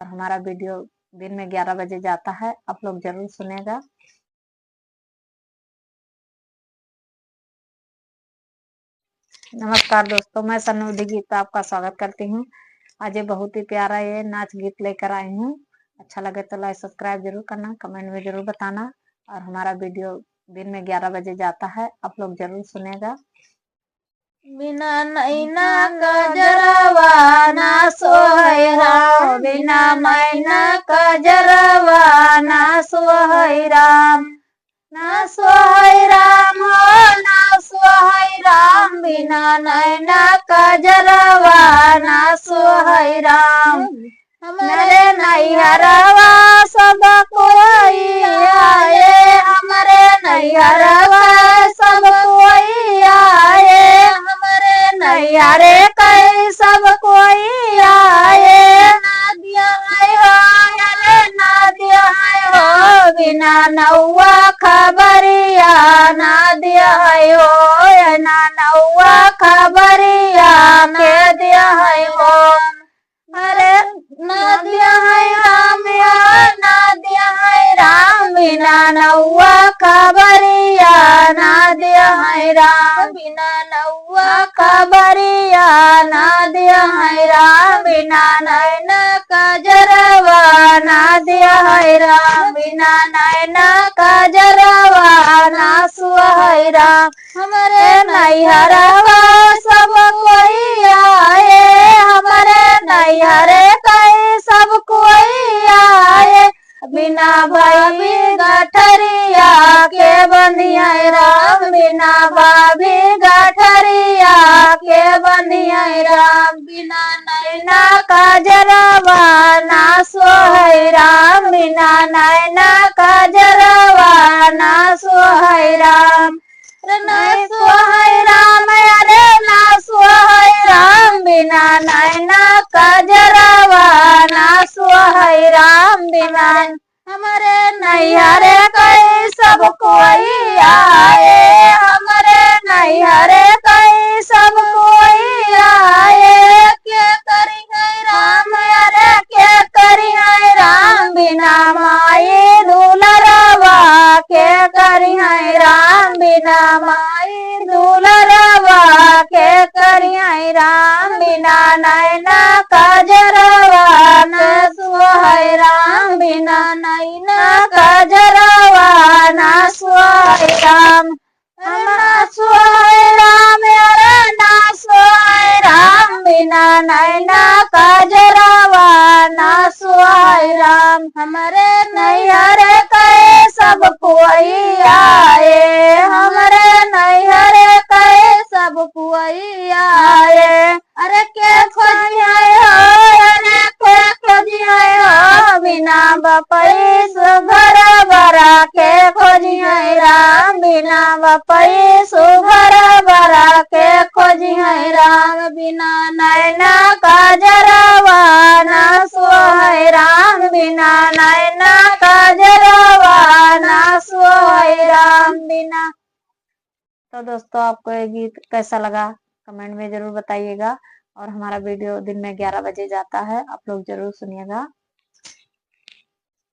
और हमारा वीडियो दिन में 11 बजे जाता है, आप लोग जरूर सुनेगा। नमस्कार दोस्तों, मैं सन्नुधि गीता आपका स्वागत करती हूँ। आज ये बहुत ही प्यारा ये नाच गीत लेकर आई हूँ। अच्छा लगे तो लाइक सब्सक्राइब जरूर करना, कमेंट में जरूर बताना। और हमारा वीडियो दिन में 11 बजे जाता है, आप लोग जरूर सुनेगा। बिना नैना कजरवा ना सोहै राम, बिना मैना कजरवा ना सोहै राम, ना सोहै राम हो ना सोहै राम, बिना नैना कजरवा ना सोहै राम। हमरे नैहरवा सब कोई आए, हमरे नैहरवा सब कोई आए, नैहरे कई सब कोई आए। नादिया है हो अरे नादिया है हो, बिना नौआ खबरिया नादिया है हो, ना नौआ खबरिया के दिया है हो। अरे नादिया है राम नादिया है राम, बिना नौआ खबरिया नादिया है राम, बिना नौआ खबरिया नादिया है राम, बिना नैना कजरवा नादिया है राम, बिना नैना कजरवा ना सुहै राम। हमरे नैहरवा सब कोई आए, हमरे नैहरे कई सब कोई आए, बिना भाभी गठरिया के बंधिया राम, बिना भाभी गठरिया के बंधिया राम, बिना नैना कजरवा ना सोहै राम, बिना नैना कजरवा ना सोहै राम। ना सोहै राम अरे ना सोहै राम, बिना नैना कजरवा ना सोहै राम, बिना हमरे नैहरे कई सब कोई आए, हमरे नैहरे कई सब कोई आए। के करी है राम अरे के करी है राम, बिना माई दुलरवा के करी है राम, बिना माई दुलरवा के करी है राम, बिना नैना कजरवा ना सोहै राम, बिना नैना कजरवा ना सोहै राम। ना सोहै राम अरे ना सोहै राम, बिना नैना कजरवा ना सोहै राम। हमरे नैहरे कई सब कोई आए, हमरे नैहरे कई सब कोई आए। अरे के खोजिया हो अरे के खोजिया हो, बिना बपई सुघर बरा के खोजिया राम, बिना बपई सुघर बरा के खोजिया राम, बिना नैना कजरवा ना सोहै राम, बिना नैना कजरवा ना सोहै राम, बिना। तो दोस्तों, आपको ये गीत कैसा लगा कमेंट में जरूर बताइएगा। और हमारा वीडियो दिन में 11 बजे जाता है, आप लोग जरूर सुनिएगा।